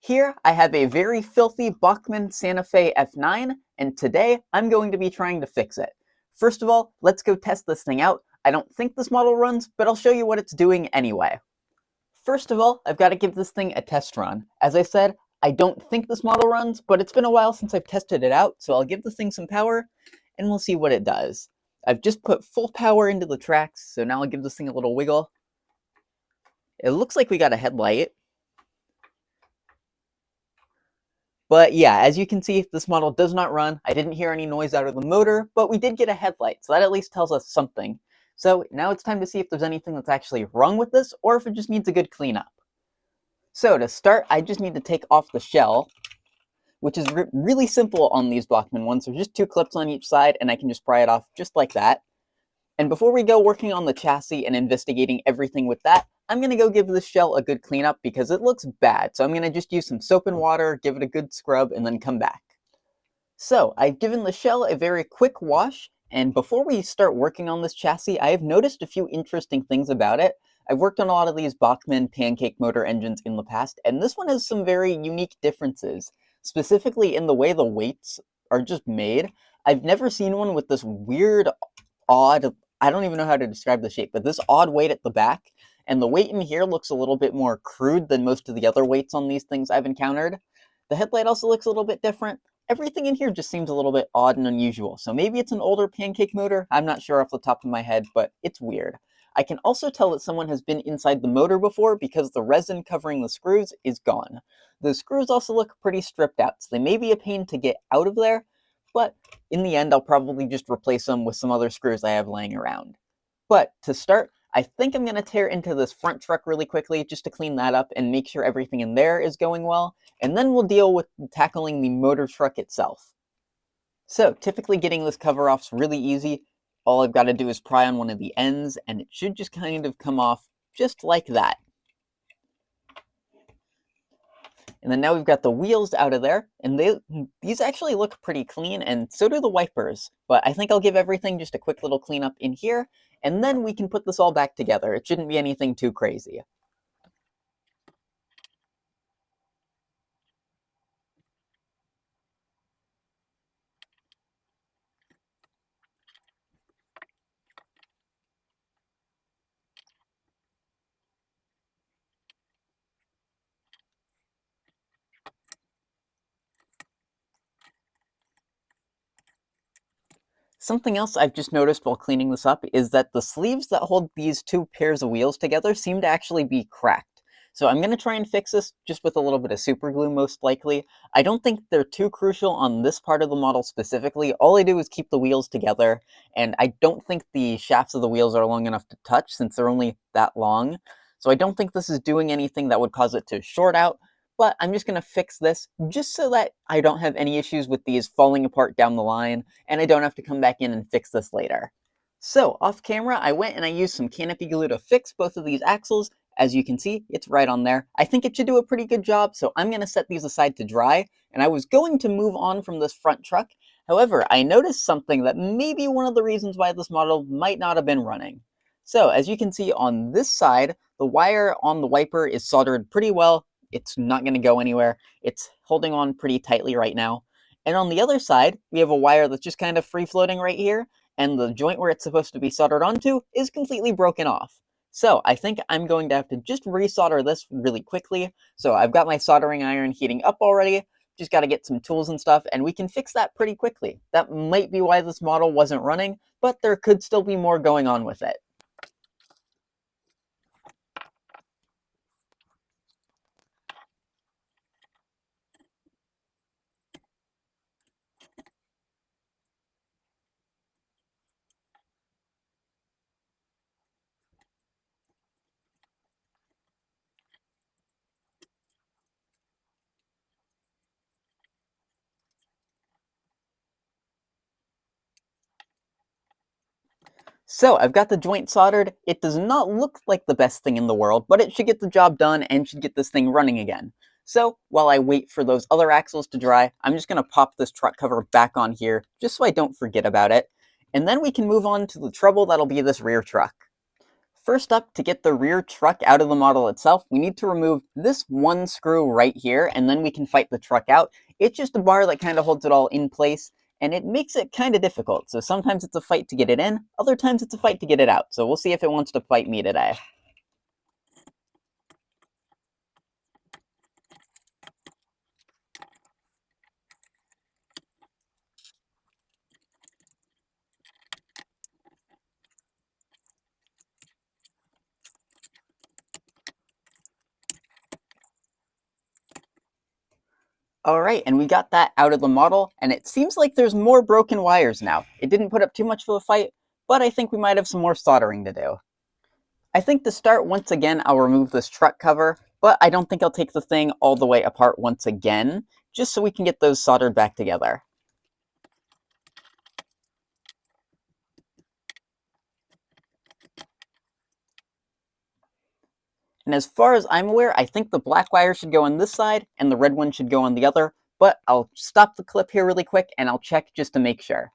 Here I have a very filthy Bachmann Santa Fe F9, and today I'm going to be trying to fix it. First of all, let's go test this thing out. I don't think this model runs, but I'll show you what it's doing anyway. First of all, I've got to give this thing a test run. As I said, I don't think this model runs, but it's been a while since I've tested it out, so I'll give this thing some power, and we'll see what it does. I've just put full power into the tracks, so now I'll give this thing a little wiggle. It looks like we got a headlight. But yeah, as you can see, this model does not run. I didn't hear any noise out of the motor, but we did get a headlight, so that at least tells us something. So now it's time to see if there's anything that's actually wrong with this, or if it just needs a good cleanup. So to start, I just need to take off the shell, which is really simple on these Bachmann ones. There's just two clips on each side, and I can just pry it off just like that. And before we go working on the chassis and investigating everything with that, I'm going to go give this shell a good cleanup because it looks bad. So I'm going to just use some soap and water, give it a good scrub, and then come back. So I've given the shell a very quick wash, and before we start working on this chassis, I have noticed a few interesting things about it. I've worked on a lot of these Bachmann pancake motor engines in the past, and this one has some very unique differences, specifically in the way the weights are just made. I've never seen one with this weird, odd, I don't even know how to describe the shape, but this odd weight at the back, and the weight in here looks a little bit more crude than most of the other weights on these things I've encountered. The headlight also looks a little bit different. Everything in here just seems a little bit odd and unusual, so maybe it's an older pancake motor, I'm not sure off the top of my head, but it's weird. I can also tell that someone has been inside the motor before because the resin covering the screws is gone. The screws also look pretty stripped out, so they may be a pain to get out of there, but in the end I'll probably just replace them with some other screws I have laying around. But to start, I think I'm going to tear into this front truck really quickly just to clean that up and make sure everything in there is going well, and then we'll deal with tackling the motor truck itself. So typically getting this cover off is really easy. All I've got to do is pry on one of the ends, and it should just kind of come off just like that. And then now we've got the wheels out of there, and these actually look pretty clean, and so do the wipers. But I think I'll give everything just a quick little cleanup in here, and then we can put this all back together. It shouldn't be anything too crazy. Something else I've just noticed while cleaning this up is that the sleeves that hold these two pairs of wheels together seem to actually be cracked. So I'm going to try and fix this just with a little bit of super glue most likely. I don't think they're too crucial on this part of the model specifically. All I do is keep the wheels together, and I don't think the shafts of the wheels are long enough to touch since they're only that long. So I don't think this is doing anything that would cause it to short out, but I'm just going to fix this just so that I don't have any issues with these falling apart down the line, and I don't have to come back in and fix this later. So, off camera, I went and I used some canopy glue to fix both of these axles. As you can see, it's right on there. I think it should do a pretty good job, so I'm going to set these aside to dry, and I was going to move on from this front truck. However, I noticed something that may be one of the reasons why this model might not have been running. So, as you can see on this side, the wire on the wiper is soldered pretty well. It's not going to go anywhere. It's holding on pretty tightly right now. And on the other side, we have a wire that's just kind of free floating right here, and the joint where it's supposed to be soldered onto is completely broken off. So I think I'm going to have to just resolder this really quickly. So I've got my soldering iron heating up already, just got to get some tools and stuff, and we can fix that pretty quickly. That might be why this model wasn't running, but there could still be more going on with it. So I've got the joint soldered. It does not look like the best thing in the world, but it should get the job done and should get this thing running again. So while I wait for those other axles to dry, I'm just going to pop this truck cover back on here just so I don't forget about it. And then we can move on to the trouble that'll be this rear truck. First up, to get the rear truck out of the model itself, we need to remove this one screw right here, and then we can fight the truck out. It's just a bar that kind of holds it all in place, and it makes it kind of difficult. So sometimes it's a fight to get it in, other times it's a fight to get it out. So we'll see if it wants to fight me today. Alright, and we got that out of the model, and it seems like there's more broken wires now. It didn't put up too much of a fight, but I think we might have some more soldering to do. I think to start, once again, I'll remove this truck cover, but I don't think I'll take the thing all the way apart once again, just so we can get those soldered back together. And as far as I'm aware, I think the black wire should go on this side, and the red one should go on the other, but I'll stop the clip here really quick, and I'll check just to make sure.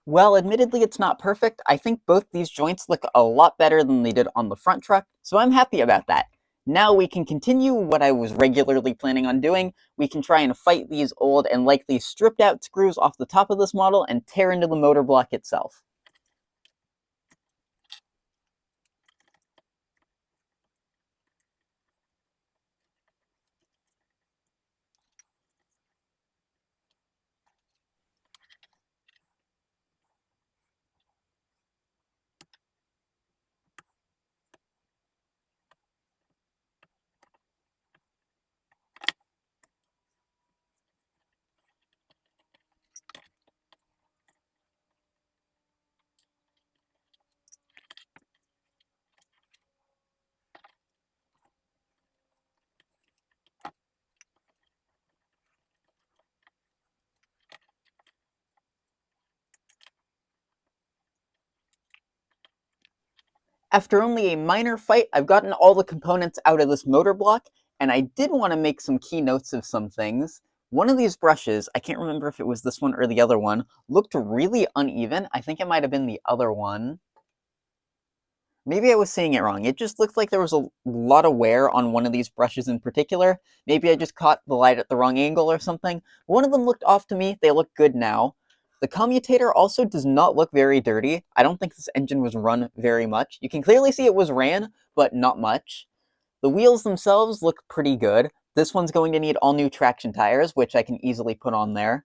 Well, admittedly, it's not perfect. I think both these joints look a lot better than they did on the front truck, so I'm happy about that. Now we can continue what I was regularly planning on doing. We can try and fight these old and likely stripped out screws off the top of this model and tear into the motor block itself. After only a minor fight, I've gotten all the components out of this motor block, and I did want to make some key notes of some things. One of these brushes, I can't remember if it was this one or the other one, looked really uneven. I think it might have been the other one. Maybe I was saying it wrong. It just looked like there was a lot of wear on one of these brushes in particular. Maybe I just caught the light at the wrong angle or something. One of them looked off to me. They look good now. The commutator also does not look very dirty. I don't think this engine was run very much. You can clearly see it was ran, but not much. The wheels themselves look pretty good. This one's going to need all new traction tires, which I can easily put on there.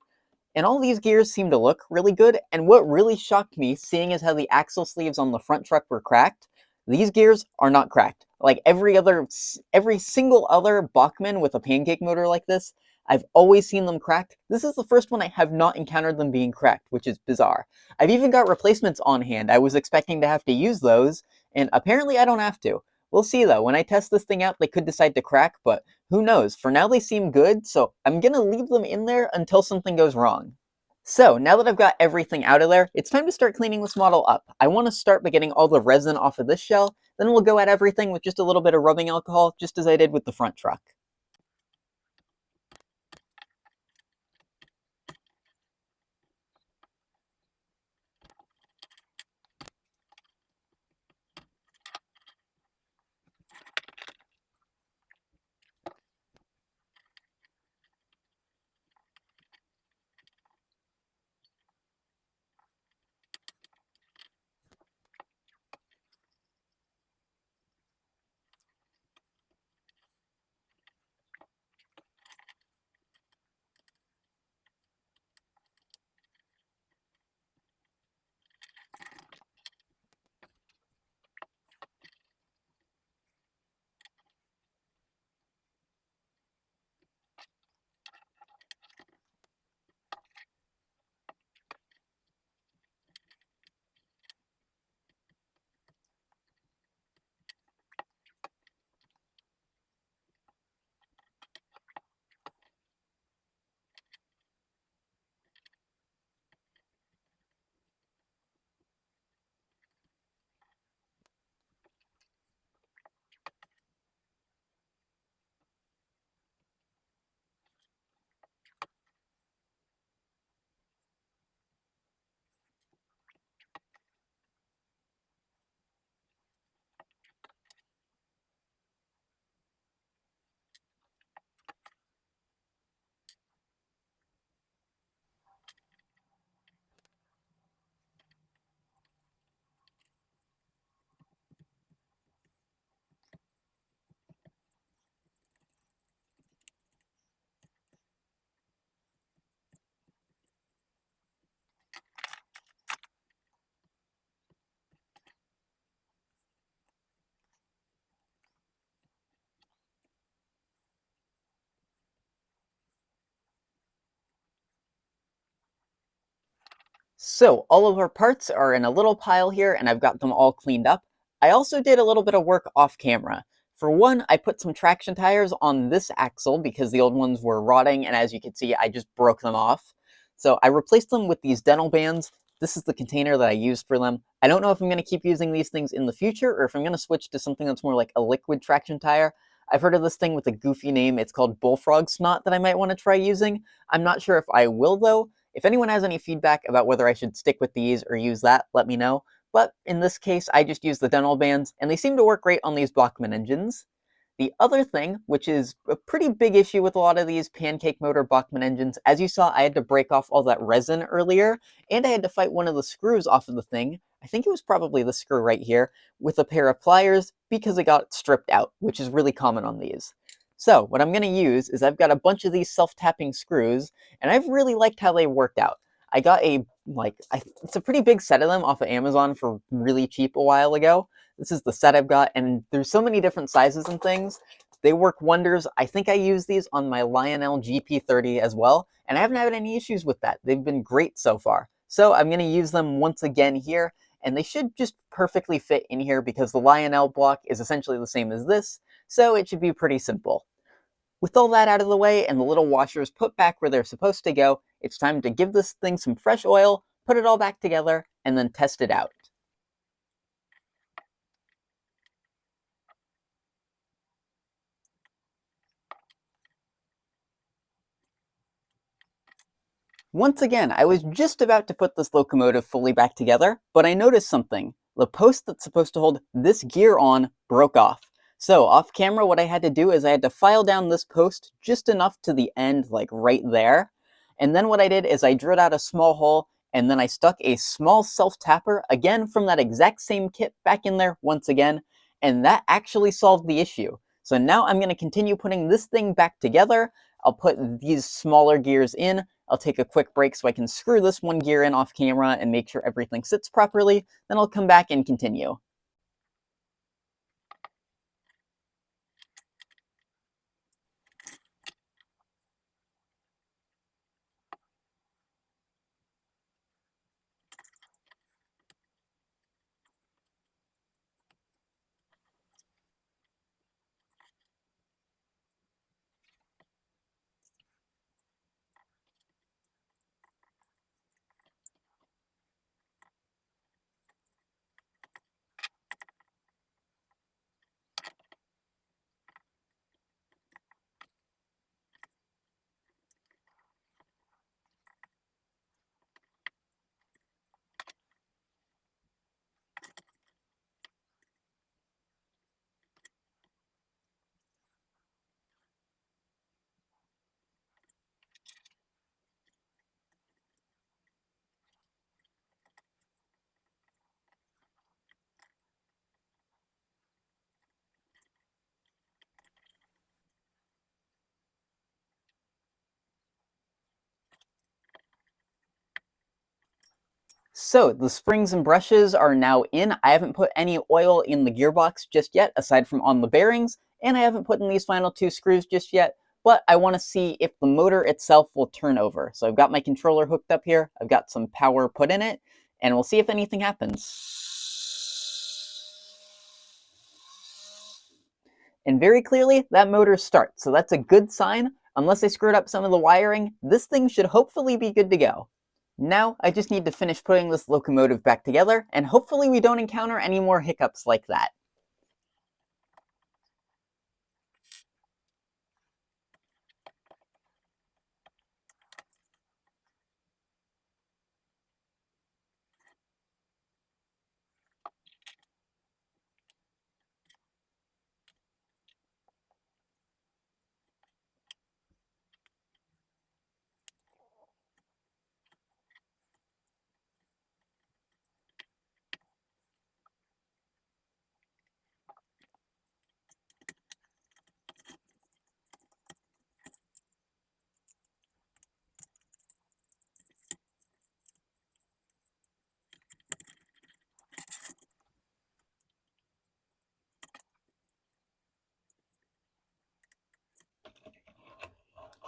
And all these gears seem to look really good, and what really shocked me, seeing as how the axle sleeves on the front truck were cracked, these gears are not cracked. Like every single other Bachmann with a pancake motor like this, I've always seen them cracked. This is the first one I have not encountered them being cracked, which is bizarre. I've even got replacements on hand. I was expecting to have to use those, and apparently I don't have to. We'll see though, when I test this thing out, they could decide to crack, but who knows? For now they seem good, so I'm gonna leave them in there until something goes wrong. So, now that I've got everything out of there, it's time to start cleaning this model up. I want to start by getting all the resin off of this shell, then we'll go at everything with just a little bit of rubbing alcohol, just as I did with the front truck. So all of our parts are in a little pile here, and I've got them all cleaned up. I also did a little bit of work off camera. For one, I put some traction tires on this axle because the old ones were rotting, and as you can see, I just broke them off. So I replaced them with these dental bands. This is the container that I used for them. I don't know if I'm going to keep using these things in the future, or if I'm going to switch to something that's more like a liquid traction tire. I've heard of this thing with a goofy name. It's called bullfrog snot that I might want to try using. I'm not sure if I will, though. If anyone has any feedback about whether I should stick with these or use that, let me know. But in this case, I just use the dental bands, and they seem to work great on these Bachmann engines. The other thing, which is a pretty big issue with a lot of these pancake motor Bachmann engines, as you saw, I had to break off all that resin earlier, and I had to fight one of the screws off of the thing. I think it was probably the screw right here, with a pair of pliers because it got stripped out, which is really common on these. So what I'm going to use is I've got a bunch of these self-tapping screws, and I've really liked how they worked out. I got it's a pretty big set of them off of Amazon for really cheap a while ago. This is the set I've got, and there's so many different sizes and things. They work wonders. I think I use these on my Lionel GP30 as well, and I haven't had any issues with that. They've been great so far. So I'm going to use them once again here, and they should just perfectly fit in here because the Lionel block is essentially the same as this, so it should be pretty simple. With all that out of the way and the little washers put back where they're supposed to go, it's time to give this thing some fresh oil, put it all back together, and then test it out. Once again, I was just about to put this locomotive fully back together, but I noticed something. The post that's supposed to hold this gear on broke off. So off camera, what I had to do is I had to file down this post just enough to the end, like right there. And then what I did is I drilled out a small hole, and then I stuck a small self-tapper, again from that exact same kit, back in there once again, and that actually solved the issue. So now I'm going to continue putting this thing back together. I'll put these smaller gears in, I'll take a quick break so I can screw this one gear in off camera and make sure everything sits properly, then I'll come back and continue. So the springs and brushes are now in. I haven't put any oil in the gearbox just yet, aside from on the bearings, and I haven't put in these final two screws just yet, but I want to see if the motor itself will turn over. So I've got my controller hooked up here, I've got some power put in it, and we'll see if anything happens. And very clearly, that motor starts, so that's a good sign. Unless I screwed up some of the wiring, this thing should hopefully be good to go. Now, I just need to finish putting this locomotive back together, and hopefully we don't encounter any more hiccups like that.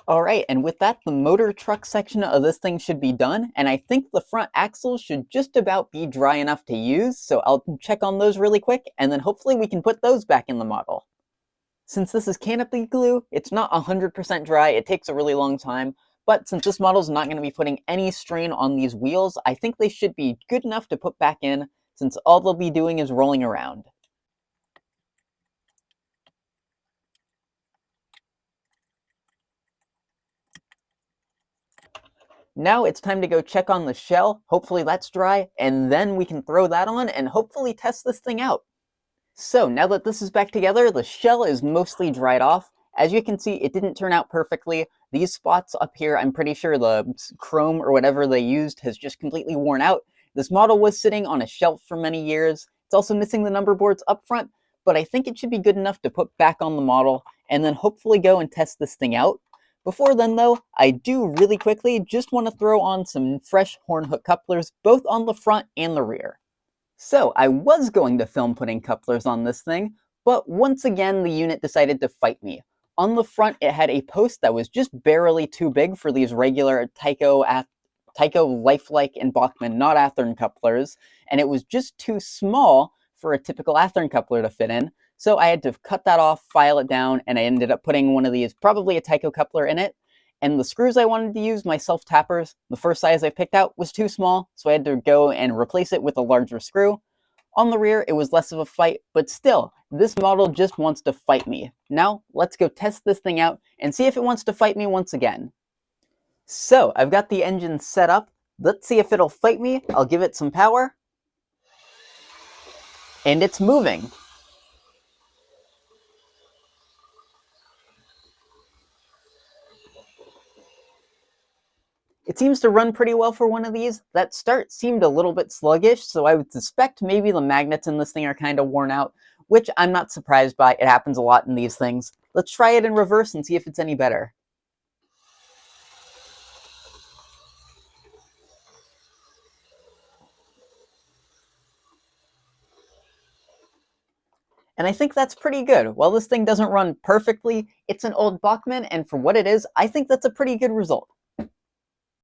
Alright, and with that, the motor truck section of this thing should be done, and I think the front axles should just about be dry enough to use, so I'll check on those really quick, and then hopefully we can put those back in the model. Since this is canopy glue, it's not 100% dry, it takes a really long time, but since this model is not going to be putting any strain on these wheels, I think they should be good enough to put back in, since all they'll be doing is rolling around. Now it's time to go check on the shell, hopefully that's dry, and then we can throw that on and hopefully test this thing out. So now that this is back together, the shell is mostly dried off. As you can see, it didn't turn out perfectly. These spots up here, I'm pretty sure the chrome or whatever they used has just completely worn out. This model was sitting on a shelf for many years. It's also missing the number boards up front, but I think it should be good enough to put back on the model and then hopefully go and test this thing out. Before then though, I do really quickly just want to throw on some fresh horn hook couplers, both on the front and the rear. So I was going to film putting couplers on this thing, but once again the unit decided to fight me. On the front it had a post that was just barely too big for these regular Tyco Lifelike and Bachmann not Athearn couplers, and it was just too small for a typical Athearn coupler to fit in, so I had to cut that off, file it down, and I ended up putting one of these, probably a Tyco coupler in it. And the screws I wanted to use, my self-tappers, the first size I picked out was too small, so I had to go and replace it with a larger screw. On the rear, it was less of a fight, but still, this model just wants to fight me. Now, let's go test this thing out and see if it wants to fight me once again. So, I've got the engine set up. Let's see if it'll fight me. I'll give it some power. And it's moving. It seems to run pretty well for one of these. That start seemed a little bit sluggish, so I would suspect maybe the magnets in this thing are kind of worn out, which I'm not surprised by. It happens a lot in these things. Let's try it in reverse and see if it's any better. And I think that's pretty good. While this thing doesn't run perfectly, it's an old Bachmann, and for what it is, I think that's a pretty good result.